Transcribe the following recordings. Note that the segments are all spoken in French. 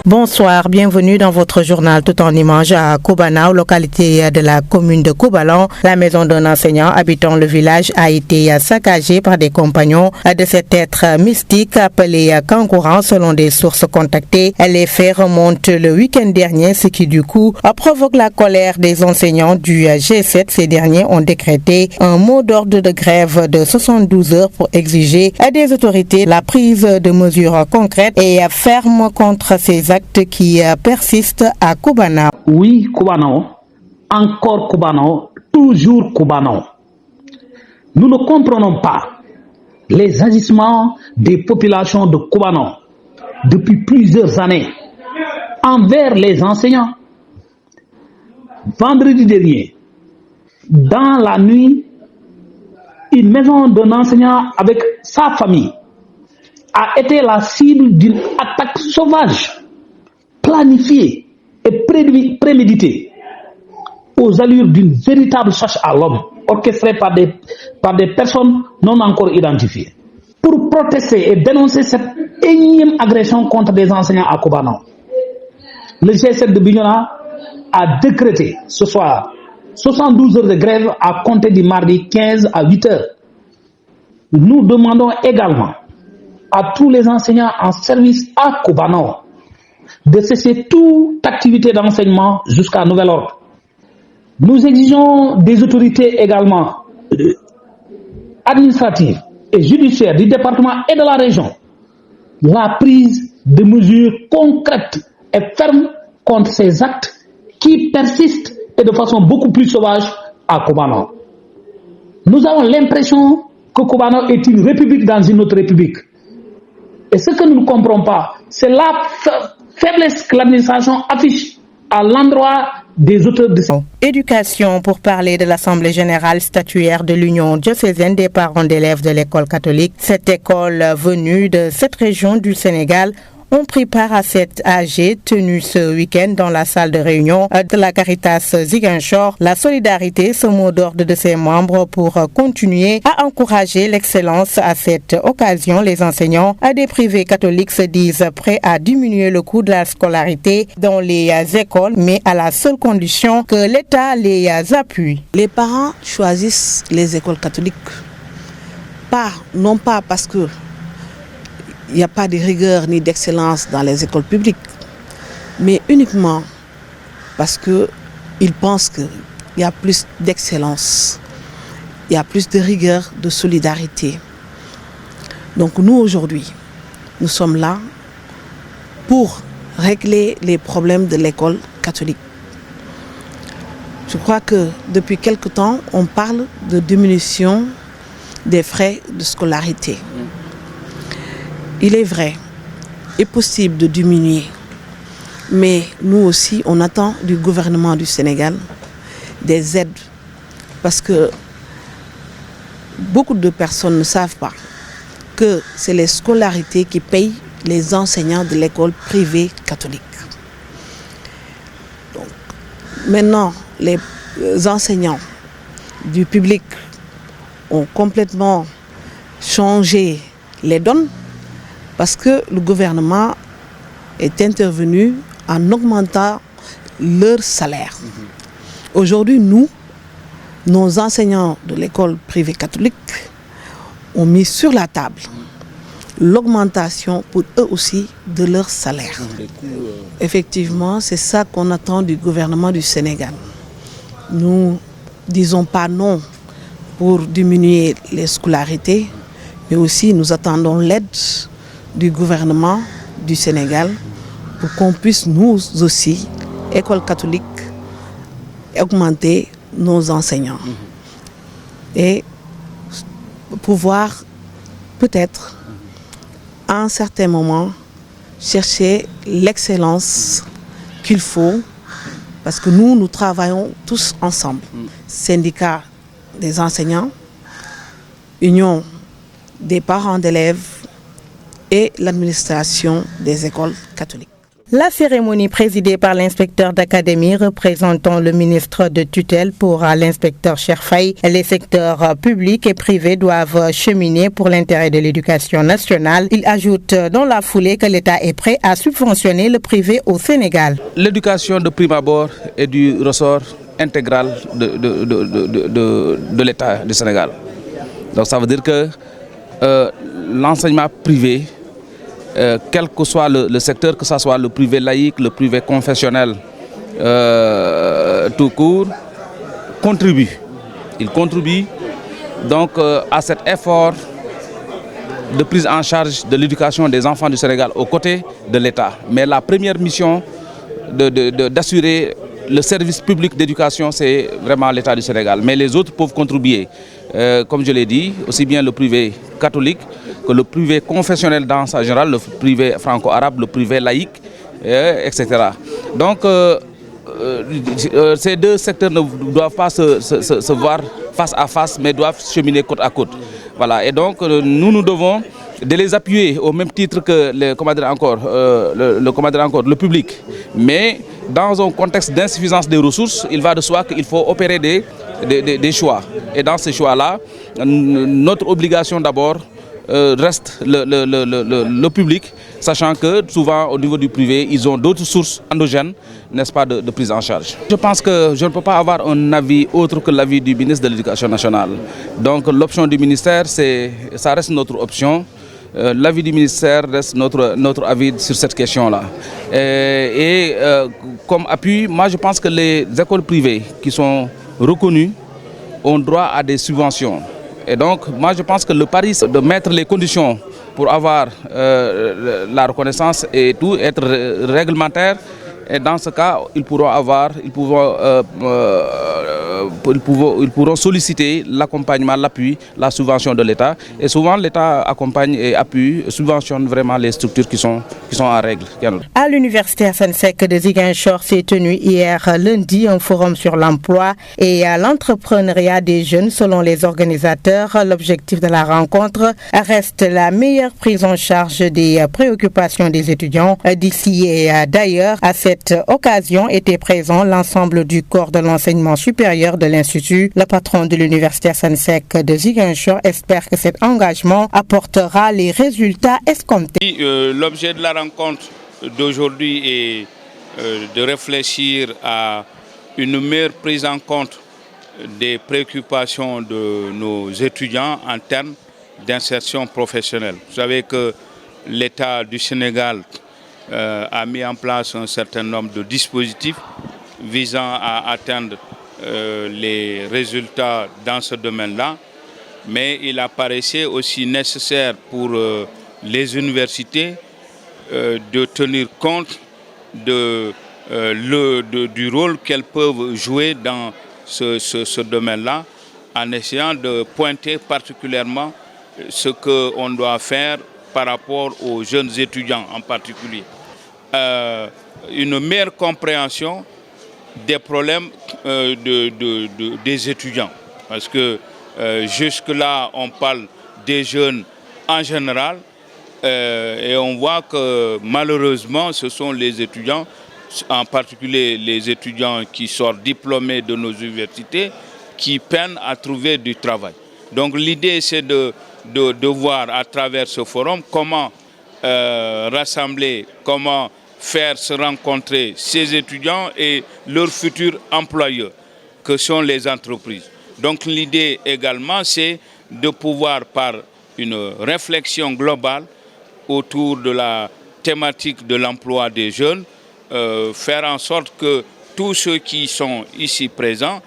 Bonsoir, bienvenue dans votre journal tout en images à Kobanao, localité de la commune de Koubalan. La maison d'un enseignant habitant le village a été saccagée par des compagnons de cet être mystique appelé Kangourang selon des sources contactées. Les faits remontent le week-end dernier, ce qui du coup provoque la colère des enseignants du G7. Ces derniers ont décrété un mot d'ordre de grève de 72 heures pour exiger des autorités la prise de mesures concrètes et fermes contre ces actes qui persistent à Kobanao. Oui, Kobanao, encore Kobanao, toujours Kobanao. Nous ne comprenons pas les agissements des populations de Kobanao depuis plusieurs années envers les enseignants. Vendredi dernier, dans la nuit, une maison d'un enseignant avec sa famille a été la cible d'une attaque sauvage, planifiée et préméditée, aux allures d'une véritable chasse à l'homme, orchestrée par des personnes non encore identifiées. Pour protester et dénoncer cette énième agression contre des enseignants à Kobanao, le G7 de Bignona a décrété ce soir 72 heures de grève à compter du mardi 15 à 8 heures. Nous demandons également à tous les enseignants en service à Kobanao de cesser toute activité d'enseignement jusqu'à nouvel ordre. Nous exigeons des autorités également administratives et judiciaires du département et de la région la prise de mesures concrètes et fermes contre ces actes qui persistent et de façon beaucoup plus sauvage à Kobanao. Nous avons l'impression que Kobanao est une république dans une autre république. Et ce que nous ne comprenons pas, c'est la faiblesse que l'administration affiche à l'endroit des auteurs de cette éducation pour parler de l'Assemblée générale statuaire de l'Union diocésaine des parents d'élèves de l'école catholique. Cette école venue de cette région du Sénégal ont pris part à cette AG tenue ce week-end dans la salle de réunion de la Caritas Ziguinchor. La solidarité, ce mot d'ordre de ses membres pour continuer à encourager l'excellence. À cette occasion, les enseignants des privés catholiques se disent prêts à diminuer le coût de la scolarité dans les écoles, mais à la seule condition que l'État les appuie. Les parents choisissent les écoles catholiques, non pas parce que il n'y a pas de rigueur ni d'excellence dans les écoles publiques, mais uniquement parce qu'ils pensent qu'il y a plus d'excellence, il y a plus de rigueur, de solidarité. Donc nous aujourd'hui, nous sommes là pour régler les problèmes de l'école catholique. Je crois que depuis quelque temps, on parle de diminution des frais de scolarité. Il est vrai, il est possible de diminuer, mais nous aussi, on attend du gouvernement du Sénégal des aides, parce que beaucoup de personnes ne savent pas que c'est les scolarités qui payent les enseignants de l'école privée catholique. Donc, maintenant, les enseignants du public ont complètement changé les donnes, parce que le gouvernement est intervenu en augmentant leur salaire. Aujourd'hui, nos enseignants de l'école privée catholique ont mis sur la table l'augmentation pour eux aussi de leur salaire. Effectivement, c'est ça qu'on attend du gouvernement du Sénégal. Nous ne disons pas non pour diminuer les scolarités, mais aussi nous attendons l'aide du gouvernement du Sénégal pour qu'on puisse nous aussi, école catholique, augmenter nos enseignants et pouvoir peut-être à un certain moment chercher l'excellence qu'il faut, parce que nous travaillons tous ensemble. Syndicat des enseignants, union des parents d'élèves et l'administration des écoles catholiques. La cérémonie présidée par l'inspecteur d'académie représentant le ministre de tutelle pour l'inspecteur Cherfaye. Les secteurs publics et privés doivent cheminer pour l'intérêt de l'éducation nationale. Il ajoute dans la foulée que l'État est prêt à subventionner le privé au Sénégal. L'éducation de prime abord est du ressort intégral de l'État du Sénégal. Donc ça veut dire que l'enseignement privé, quel que soit le secteur, que ce soit le privé laïque, le privé confessionnel, tout court, contribue. Il contribue donc à cet effort de prise en charge de l'éducation des enfants du Sénégal aux côtés de l'État. Mais la première mission d'assurer le service public d'éducation, c'est vraiment l'État du Sénégal. Mais les autres peuvent contribuer. Comme je l'ai dit, aussi bien le privé catholique que le privé confessionnel dans sa générale, le privé franco-arabe, le privé laïque, etc. Donc, ces deux secteurs ne doivent pas se voir face à face, mais doivent cheminer côte à côte. Voilà. Et donc, nous devons de les appuyer au même titre que le public. Mais dans un contexte d'insuffisance des ressources, il va de soi qu'il faut opérer des choix. Et dans ces choix-là, notre obligation d'abord reste le public, sachant que souvent au niveau du privé, ils ont d'autres sources endogènes, n'est-ce pas, de prise en charge. Je pense que je ne peux pas avoir un avis autre que l'avis du ministre de l'Éducation nationale. Donc l'option du ministère, ça reste notre option. L'avis du ministère reste notre avis sur cette question-là. Comme appui, moi je pense que les écoles privées qui sont reconnues ont droit à des subventions. Et donc, moi je pense que le pari, c'est de mettre les conditions pour avoir la reconnaissance et tout, être réglementaire. Et dans ce cas, ils pourront solliciter l'accompagnement, l'appui, la subvention de l'État. Et souvent, l'État accompagne et appuie, subventionne vraiment les structures qui sont en règle. À l'université Assane Seck de Ziguinchor s'est tenu hier lundi un forum sur l'emploi et l'entrepreneuriat des jeunes. Selon les organisateurs, l'objectif de la rencontre reste la meilleure prise en charge des préoccupations des étudiants d'ici et d'ailleurs. À cette occasion était présent l'ensemble du corps de l'enseignement supérieur de l'Institut. Le patron de l'université Assane Seck de Ziguinchor espère que cet engagement apportera les résultats escomptés. L'objet de la rencontre d'aujourd'hui est de réfléchir à une meilleure prise en compte des préoccupations de nos étudiants en termes d'insertion professionnelle. Vous savez que l'État du Sénégal a mis en place un certain nombre de dispositifs visant à atteindre les résultats dans ce domaine-là, mais il apparaissait aussi nécessaire pour les universités de tenir compte du rôle qu'elles peuvent jouer dans ce domaine-là, en essayant de pointer particulièrement ce qu'on doit faire par rapport aux jeunes étudiants en particulier. Une meilleure compréhension des problèmes des étudiants. Parce que jusque-là, on parle des jeunes en général et on voit que malheureusement, ce sont les étudiants, en particulier les étudiants qui sortent diplômés de nos universités, qui peinent à trouver du travail. Donc l'idée, c'est de voir à travers ce forum comment rassembler, comment faire se rencontrer ces étudiants et leurs futurs employeurs, que sont les entreprises. Donc l'idée également, c'est de pouvoir, par une réflexion globale autour de la thématique de l'emploi des jeunes, faire en sorte que tous ceux qui sont ici présents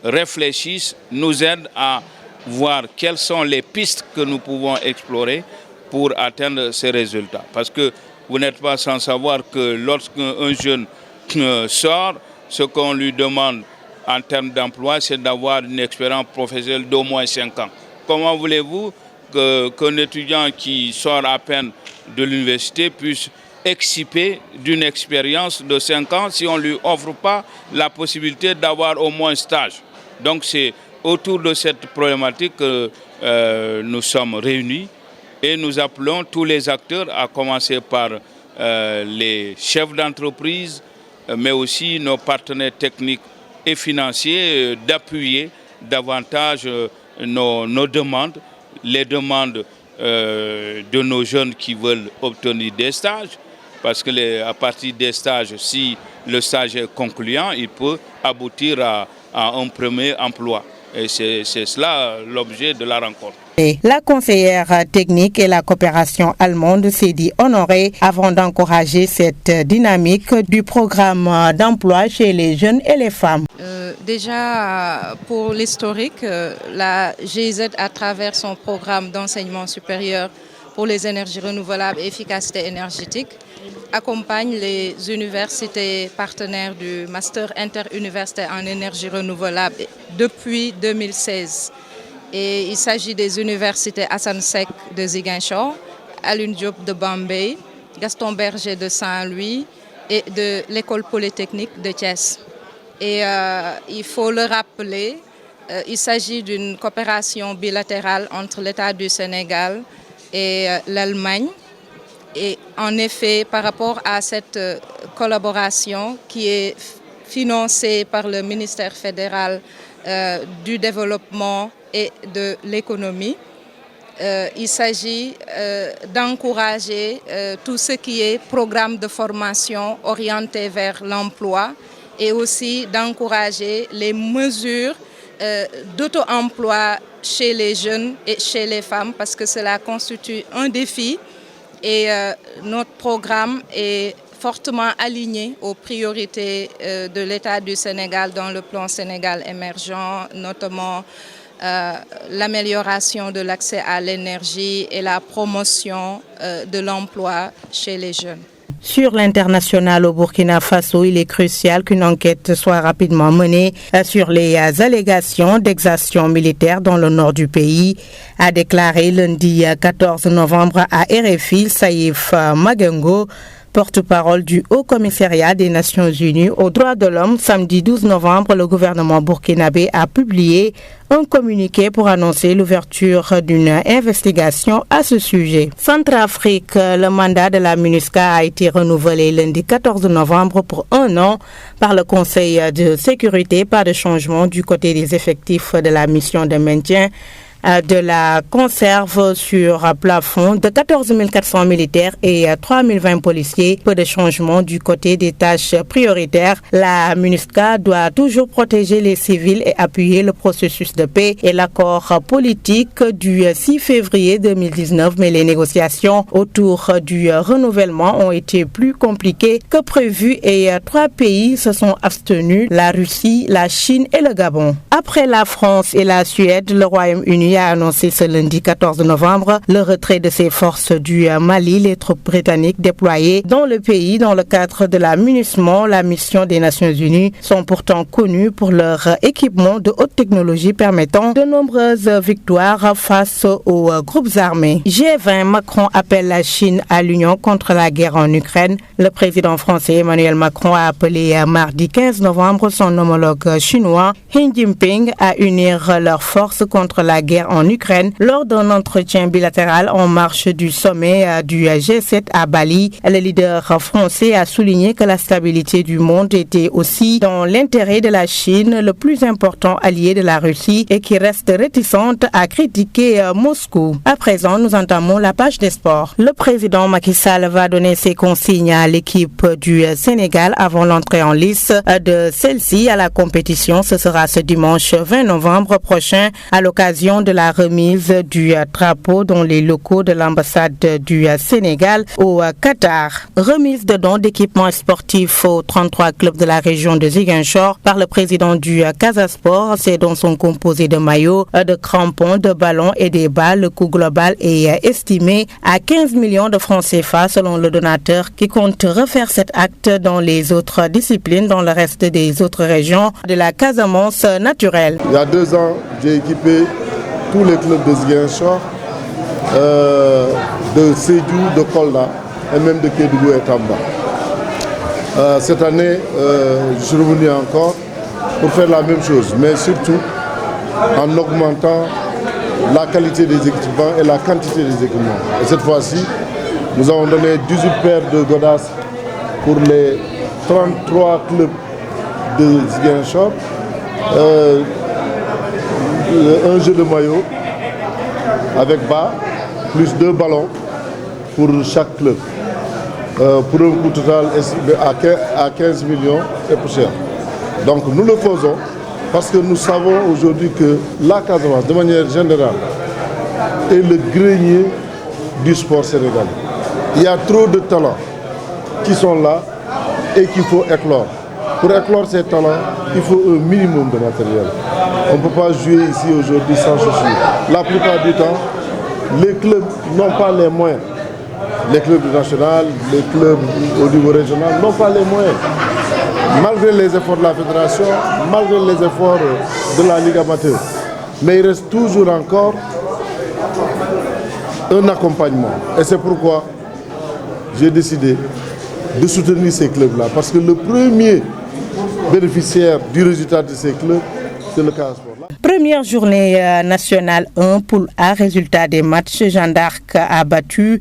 réfléchissent, nous aident à voir quelles sont les pistes que nous pouvons explorer pour atteindre ces résultats. Parce que vous n'êtes pas sans savoir que lorsqu'un jeune sort, ce qu'on lui demande en termes d'emploi, c'est d'avoir une expérience professionnelle d'au moins 5 ans. Comment voulez-vous qu'un étudiant qui sort à peine de l'université puisse exciper d'une expérience de 5 ans si on ne lui offre pas la possibilité d'avoir au moins un stage? Donc c'est autour de cette problématique que nous sommes réunis et nous appelons tous les acteurs, à commencer par les chefs d'entreprise, mais aussi nos partenaires techniques et financiers d'appuyer davantage nos demandes, les demandes de nos jeunes qui veulent obtenir des stages, parce que à partir des stages, si le stage est concluant, il peut aboutir à un premier emploi. Et c'est cela l'objet de la rencontre. La conseillère technique et la coopération allemande s'est dit honorée avant d'encourager cette dynamique du programme d'emploi chez les jeunes et les femmes. Déjà, pour l'historique, la GIZ, à travers son programme d'enseignement supérieur pour les énergies renouvelables et efficacité énergétique, accompagne les universités partenaires du Master interuniversitaire en énergie renouvelable depuis 2016. Et il s'agit des universités Hassan Sek de Ziguinchor, Alioune Diop de Bambey, Gaston Berger de Saint-Louis et de l'École polytechnique de Thiès. Et il faut le rappeler, il s'agit d'une coopération bilatérale entre l'État du Sénégal et l'Allemagne. Et en effet, par rapport à cette collaboration qui est financée par le ministère fédéral du développement et de l'économie, il s'agit d'encourager tout ce qui est programme de formation orienté vers l'emploi et aussi d'encourager les mesures d'auto-emploi chez les jeunes et chez les femmes parce que cela constitue un défi et notre programme est fortement aligné aux priorités de l'État du Sénégal dans le plan Sénégal émergent, notamment l'amélioration de l'accès à l'énergie et la promotion de l'emploi chez les jeunes. Sur l'international au Burkina Faso, il est crucial qu'une enquête soit rapidement menée sur les allégations d'exactions militaires dans le nord du pays, a déclaré lundi 14 novembre à RFI Saïf Magengo, porte-parole du Haut-Commissariat des Nations Unies aux droits de l'homme. Samedi 12 novembre, le gouvernement burkinabé a publié un communiqué pour annoncer l'ouverture d'une investigation à ce sujet. Centrafrique, le mandat de la MINUSCA a été renouvelé lundi 14 novembre pour 1 an par le Conseil de sécurité. Pas de changement du côté des effectifs de la mission de maintien de la conserve sur plafond de 14 400 militaires et 3 020 policiers. Peu de changements du côté des tâches prioritaires. La MINUSCA doit toujours protéger les civils et appuyer le processus de paix et l'accord politique du 6 février 2019, mais les négociations autour du renouvellement ont été plus compliquées que prévu et 3 pays se sont abstenus, la Russie, la Chine et le Gabon. Après la France et la Suède, le Royaume-Uni a annoncé ce lundi 14 novembre le retrait de ses forces du Mali. Les troupes britanniques déployées dans le pays dans le cadre de la MINUSMA, la mission des Nations Unies, sont pourtant connues pour leur équipement de haute technologie permettant de nombreuses victoires face aux groupes armés. G20, Macron appelle la Chine à l'union contre la guerre en Ukraine. Le président français Emmanuel Macron a appelé mardi 15 novembre son homologue chinois Xi Jinping à unir leurs forces contre la guerre en Ukraine lors d'un entretien bilatéral en marge du sommet du G7 à Bali. Le leader français a souligné que la stabilité du monde était aussi dans l'intérêt de la Chine, le plus important allié de la Russie et qui reste réticente à critiquer Moscou. À présent, nous entamons la page des sports. Le président Macky Sall va donner ses consignes à l'équipe du Sénégal avant l'entrée en lice de celle-ci à la compétition. Ce sera ce dimanche 20 novembre prochain à l'occasion de la remise du drapeau dans les locaux de l'ambassade du Sénégal au Qatar. Remise de dons d'équipements sportifs aux 33 clubs de la région de Ziguinchor par le président du Casasport. Ces dons sont composés de maillots, de crampons, de ballons et des balles. Le coût global est estimé à 15 millions de francs CFA selon le donateur qui compte refaire cet acte dans les autres disciplines dans le reste des autres régions de la Casamance naturelle. Il y a 2 ans, j'ai équipé tous les clubs de Ziguinchor, de Sédhiou, de Kolda et même de Kédougou et Tamba. Cette année, je suis revenu encore pour faire la même chose, mais surtout en augmentant la qualité des équipements et la quantité des équipements. Et cette fois-ci, Nous avons donné 18 paires de godasses pour les 33 clubs de Ziguinchor. Un jeu de maillot avec bas, plus 2 ballons pour chaque club. Pour un coût total estimé à 15 millions et poussière. Donc nous le faisons parce que nous savons aujourd'hui que la Casamance, de manière générale, est le grenier du sport sénégalais. Il y a trop de talents qui sont là et qu'il faut éclore. Pour éclore ces talents, il faut un minimum de matériel. On ne peut pas jouer ici aujourd'hui sans chaussures. La plupart du temps, les clubs n'ont pas les moyens. Les clubs nationaux, les clubs au niveau régional n'ont pas les moyens. Malgré les efforts de la fédération, malgré les efforts de la Ligue amateur. Mais il reste toujours encore un accompagnement. Et c'est pourquoi j'ai décidé de soutenir ces clubs-là. Parce que le premier bénéficiaire du résultat de ces clubs, c'est le Casa Sport. Première journée nationale 1, poule A, résultat des matchs. Jeanne d'Arc a battu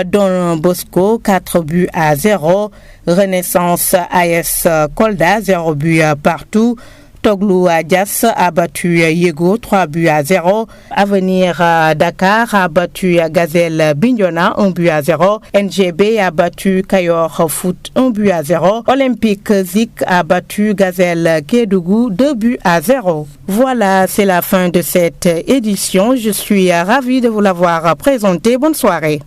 Don Bosco 4-0. Renaissance AS Kolda 0 but partout. Toglou Dias a battu Yego 3-0. Avenir Dakar a battu Gazelle Bignona 1-0. NGB a battu Kayor Foot 1-0. Olympique Zik a battu Gazelle Kédougou 2-0. Voilà, c'est la fin de cette édition. Je suis ravie de vous l'avoir présenté. Bonne soirée.